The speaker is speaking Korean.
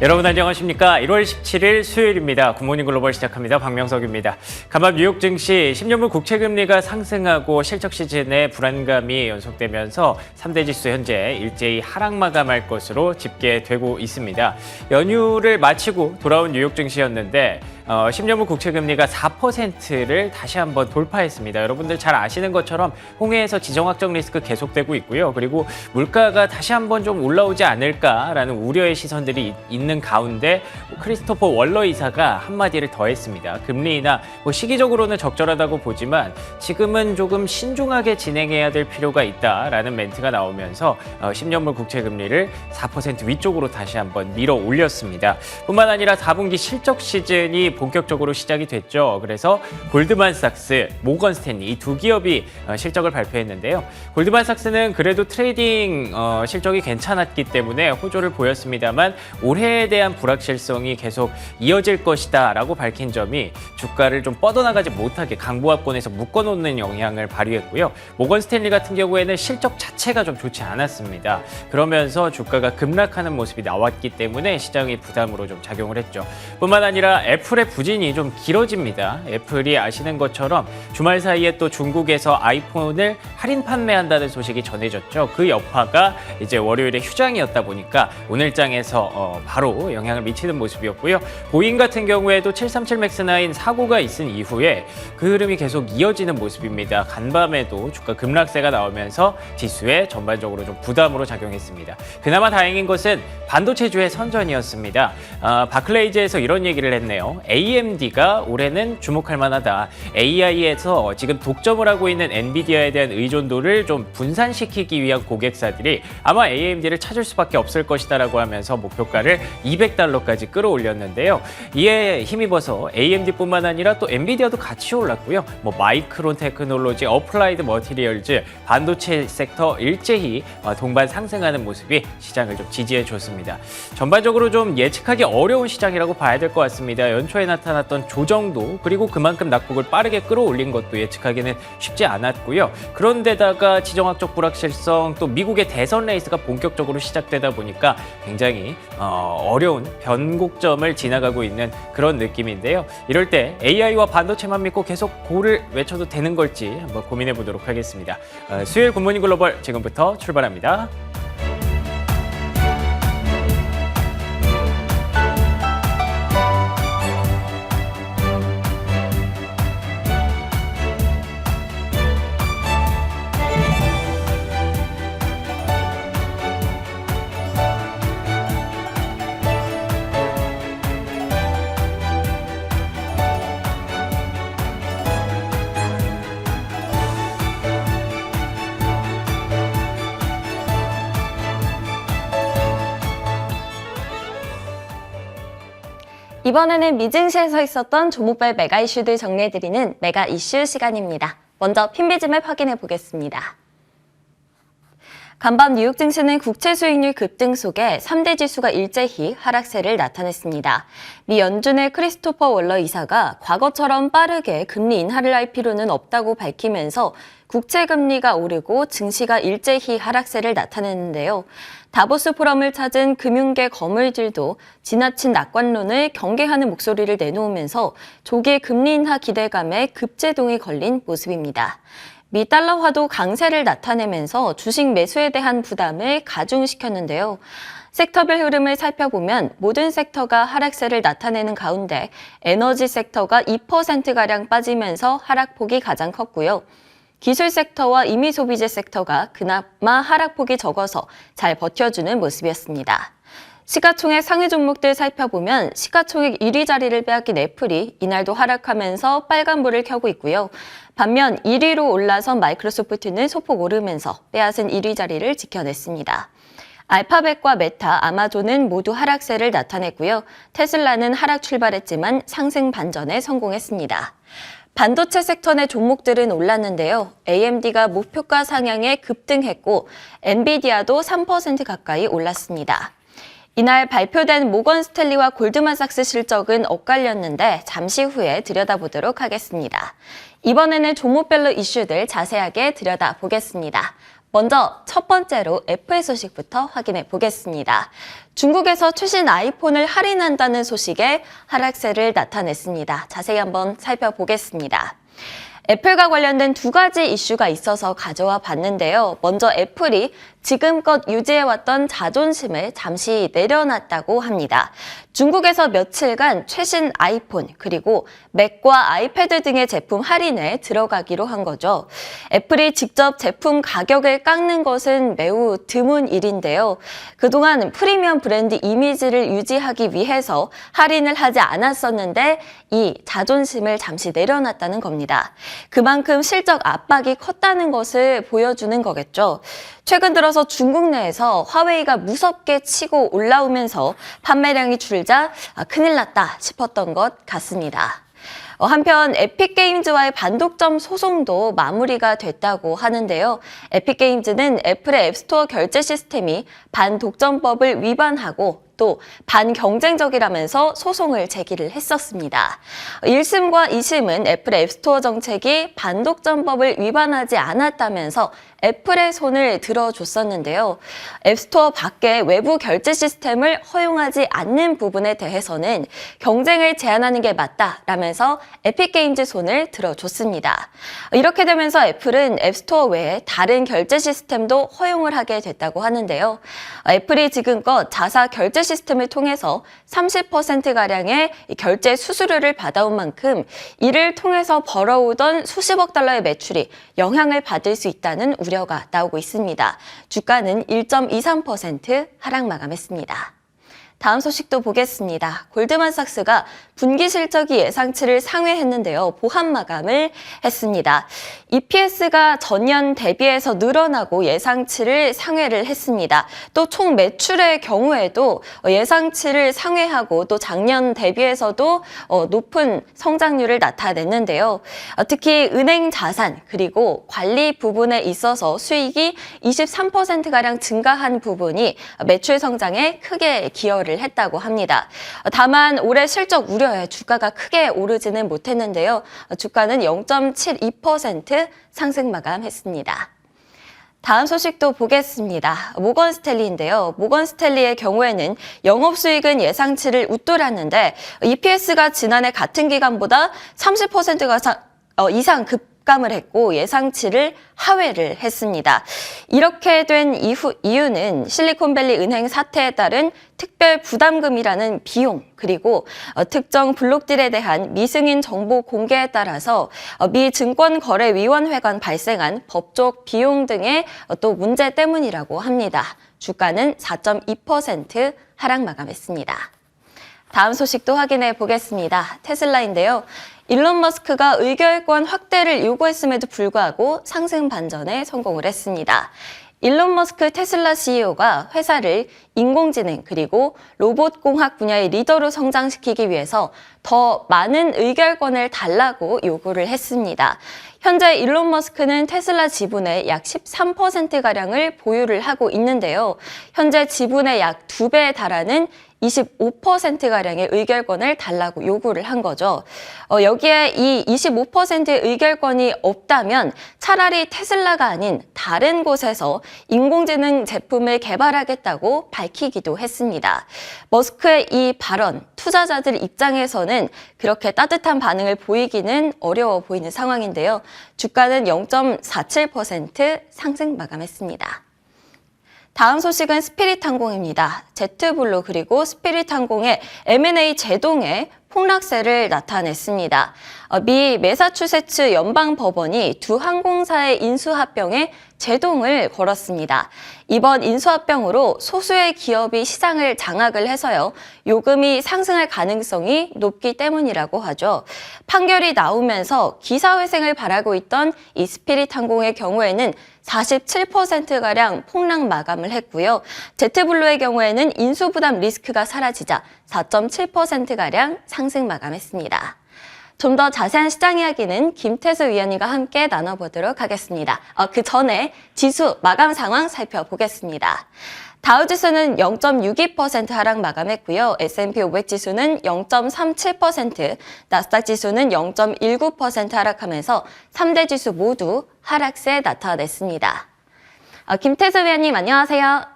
여러분 안녕하십니까? 1월 17일 수요일입니다. 굿모닝 글로벌 시작합니다. 박명석입니다. 간밤 뉴욕 증시 10년물 국채 금리가 상승하고 실적 시즌에 불안감이 연속되면서 3대 지수 현재 일제히 하락 마감할 것으로 집계되고 있습니다. 연휴를 마치고 돌아온 뉴욕 증시였는데 10년물 국채 금리가 4%를 다시 한번 돌파했습니다. 여러분들 잘 아시는 것처럼 홍해에서 지정학적 리스크 계속되고 있고요. 그리고 물가가 다시 한번 좀 올라오지 않을까라는 우려의 시선들이 있는 가운데 크리스토퍼 월러 이사가 한마디를 더했습니다. 금리 인하 시기적으로는 적절하다고 보지만 지금은 조금 신중하게 진행해야 될 필요가 있다라는 멘트가 나오면서 10년물 국채 금리를 4% 위쪽으로 다시 한번 밀어 올렸습니다. 뿐만 아니라 4분기 실적 시즌이 본격적으로 시작이 됐죠. 그래서 골드만삭스, 모건 스탠리 이 두 기업이 실적을 발표했는데요. 골드만삭스는 그래도 트레이딩 실적이 괜찮았기 때문에 호조를 보였습니다만 올해에 대한 불확실성이 계속 이어질 것이다 라고 밝힌 점이 주가를 좀 뻗어나가지 못하게 강보합권에서 묶어놓는 영향을 발휘했고요. 모건 스탠리 같은 경우에는 실적 자체가 좀 좋지 않았습니다. 그러면서 주가가 급락하는 모습이 나왔기 때문에 시장의 부담으로 좀 작용을 했죠. 뿐만 아니라 애플의 부진이 좀 길어집니다. 애플이 아시는 것처럼 주말 사이에 또 중국에서 아이폰을 할인 판매한다는 소식이 전해졌죠. 그 여파가 이제 월요일에 휴장이었다 보니까 오늘장에서 바로 영향을 미치는 모습이었고요. 보잉 같은 경우에도 737 맥스9 사고가 있은 이후에 그 흐름이 계속 이어지는 모습입니다. 간밤에도 주가 급락세가 나오면서 지수에 전반적으로 좀 부담으로 작용했습니다. 그나마 다행인 것은 반도체주의 선전이었습니다. 바클레이즈에서 이런 얘기를 했네요. AMD가 올해는 주목할 만하다. AI에서 지금 독점을 하고 있는 엔비디아에 대한 의존도를 좀 분산시키기 위한 고객사들이 아마 AMD를 찾을 수밖에 없을 것이다라고 하면서 목표가를 $200까지 끌어올렸는데요. 이에 힘입어서 AMD뿐만 아니라 또 엔비디아도 같이 올랐고요. 마이크론 테크놀로지, 어플라이드 머티리얼즈, 반도체 섹터 일제히 동반 상승하는 모습이 시장을 좀 지지해 줬습니다. 전반적으로 좀 예측하기 어려운 시장이라고 봐야 될 것 같습니다. 연초에 나타났던 조정도 그리고 그만큼 낙폭을 빠르게 끌어올린 것도 예측하기는 쉽지 않았고요. 그런데다가 지정학적 불확실성 또 미국의 대선 레이스가 본격적으로 시작되다 보니까 굉장히 어려운 변곡점을 지나가고 있는 그런 느낌인데요. 이럴 때 AI와 반도체만 믿고 계속 고를 외쳐도 되는 걸지 한번 고민해 보도록 하겠습니다. 수요일 굿모닝 글로벌 지금부터 출발합니다. 이번에는 미증시에서 있었던 종목별 메가 이슈들 정리해드리는 메가 이슈 시간입니다. 먼저 핀비즘을 확인해 보겠습니다. 간밤 뉴욕 증시는 국채 수익률 급등 속에 3대 지수가 일제히 하락세를 나타냈습니다. 미 연준의 크리스토퍼 월러 이사가 과거처럼 빠르게 금리 인하를 할 필요는 없다고 밝히면서 국채 금리가 오르고 증시가 일제히 하락세를 나타냈는데요. 다보스 포럼을 찾은 금융계 거물들도 지나친 낙관론을 경계하는 목소리를 내놓으면서 조기 금리 인하 기대감에 급제동이 걸린 모습입니다. 미 달러화도 강세를 나타내면서 주식 매수에 대한 부담을 가중시켰는데요. 섹터별 흐름을 살펴보면 모든 섹터가 하락세를 나타내는 가운데 에너지 섹터가 2%가량 빠지면서 하락폭이 가장 컸고요. 기술 섹터와 임의 소비재 섹터가 그나마 하락폭이 적어서 잘 버텨주는 모습이었습니다. 시가총액 상위 종목들 살펴보면 시가총액 1위 자리를 빼앗긴 애플이 이날도 하락하면서 빨간불을 켜고 있고요. 반면 1위로 올라선 마이크로소프트는 소폭 오르면서 빼앗은 1위 자리를 지켜냈습니다. 알파벳과 메타, 아마존은 모두 하락세를 나타냈고요. 테슬라는 하락 출발했지만 상승 반전에 성공했습니다. 반도체 섹터 내 종목들은 올랐는데요. AMD가 목표가 상향에 급등했고 엔비디아도 3% 가까이 올랐습니다. 이날 발표된 모건 스탠리와 골드만삭스 실적은 엇갈렸는데 잠시 후에 들여다보도록 하겠습니다. 이번에는 종목별로 이슈들 자세하게 들여다보겠습니다. 먼저 첫 번째로 애플 소식부터 확인해 보겠습니다. 중국에서 최신 아이폰을 할인한다는 소식에 하락세를 나타냈습니다. 자세히 한번 살펴보겠습니다. 애플과 관련된 두 가지 이슈가 있어서 가져와 봤는데요. 먼저 애플이 지금껏 유지해왔던 자존심을 잠시 내려놨다고 합니다. 중국에서 며칠간 최신 아이폰 그리고 맥과 아이패드 등의 제품 할인에 들어가기로 한 거죠. 애플이 직접 제품 가격을 깎는 것은 매우 드문 일인데요. 그동안 프리미엄 브랜드 이미지를 유지하기 위해서 할인을 하지 않았었는데 이 자존심을 잠시 내려놨다는 겁니다. 그만큼 실적 압박이 컸다는 것을 보여주는 거겠죠. 최근 들어서 중국 내에서 화웨이가 무섭게 치고 올라오면서 판매량이 줄자 큰일 났다 싶었던 것 같습니다. 한편 에픽게임즈와의 반독점 소송도 마무리가 됐다고 하는데요. 에픽게임즈는 애플의 앱스토어 결제 시스템이 반독점법을 위반하고 또 반경쟁적이라면서 소송을 제기를 했었습니다. 1심과 2심은 애플의 앱스토어 정책이 반독점법을 위반하지 않았다면서 애플의 손을 들어줬었는데요. 앱스토어 밖에 외부 결제 시스템을 허용하지 않는 부분에 대해서는 경쟁을 제한하는 게 맞다라면서 에픽게임즈 손을 들어줬습니다. 이렇게 되면서 애플은 앱스토어 외에 다른 결제 시스템도 허용을 하게 됐다고 하는데요. 애플이 지금껏 자사 결제 시스템을 통해서 30%가량의 결제 수수료를 받아온 만큼 이를 통해서 벌어오던 수십억 달러의 매출이 영향을 받을 수 있다는 우려가 나오고 있습니다. 주가는 1.23% 하락 마감했습니다. 다음 소식도 보겠습니다. 골드만삭스가 분기 실적이 예상치를 상회했는데요. 보합 마감을 했습니다. EPS가 전년 대비해서 늘어나고 예상치를 상회를 했습니다. 또 총 매출의 경우에도 예상치를 상회하고 또 작년 대비해서도 높은 성장률을 나타냈는데요. 특히 은행 자산 그리고 관리 부분에 있어서 수익이 23%가량 증가한 부분이 매출 성장에 크게 기여를 했다고 합니다. 다만 올해 실적 우려에 주가가 크게 오르지는 못했는데요. 주가는 0.72% 상승 마감했습니다. 다음 소식도 보겠습니다. 모건스탠리인데요. 모건스탠리의 경우에는 영업수익은 예상치를 웃돌았는데 EPS가 지난해 같은 기간보다 30%가 이상 급감을 했고 예상치를 하회를 했습니다. 이렇게 된 이유는 실리콘밸리 은행 사태에 따른 특별 부담금이라는 비용 그리고 특정 블록딜에 대한 미승인 정보 공개에 따라서 미 증권거래위원회가 발생한 법적 비용 등의 또 문제 때문이라고 합니다. 주가는 4.2% 하락 마감했습니다. 다음 소식도 확인해 보겠습니다. 테슬라인데요. 일론 머스크가 의결권 확대를 요구했음에도 불구하고 상승 반전에 성공을 했습니다. 일론 머스크 테슬라 CEO가 회사를 인공지능 그리고 로봇공학 분야의 리더로 성장시키기 위해서 더 많은 의결권을 달라고 요구를 했습니다. 현재 일론 머스크는 테슬라 지분의 약 13%가량을 보유를 하고 있는데요. 현재 지분의 약 2배에 달하는 25%가량의 의결권을 달라고 요구를 한 거죠. 여기에 이 25%의 의결권이 없다면 차라리 테슬라가 아닌 다른 곳에서 인공지능 제품을 개발하겠다고 밝히기도 했습니다. 머스크의 이 발언, 투자자들 입장에서는 그렇게 따뜻한 반응을 보이기는 어려워 보이는 상황인데요. 주가는 0.47% 상승 마감했습니다. 다음 소식은 스피릿항공입니다. 제트블루 그리고 스피릿항공의 M&A 제동에 폭락세를 나타냈습니다. 미 매사추세츠 연방법원이 두 항공사의 인수합병에 제동을 걸었습니다. 이번 인수합병으로 소수의 기업이 시장을 장악을 해서요. 요금이 상승할 가능성이 높기 때문이라고 하죠. 판결이 나오면서 기사회생을 바라고 있던 이 스피릿항공의 경우에는 47%가량 폭락 마감을 했고요. 제트블루의 경우에는 인수부담 리스크가 사라지자 4.7%가량 상승 마감했습니다. 좀 더 자세한 시장 이야기는 김태수 위원님과 함께 나눠보도록 하겠습니다. 그 전에 지수 마감 상황 살펴보겠습니다. 다우지수는 0.62% 하락 마감했고요. S&P 500 지수는 0.37%, 나스닥 지수는 0.19% 하락하면서 3대 지수 모두 하락세 나타냈습니다. 김태수 위원님 안녕하세요.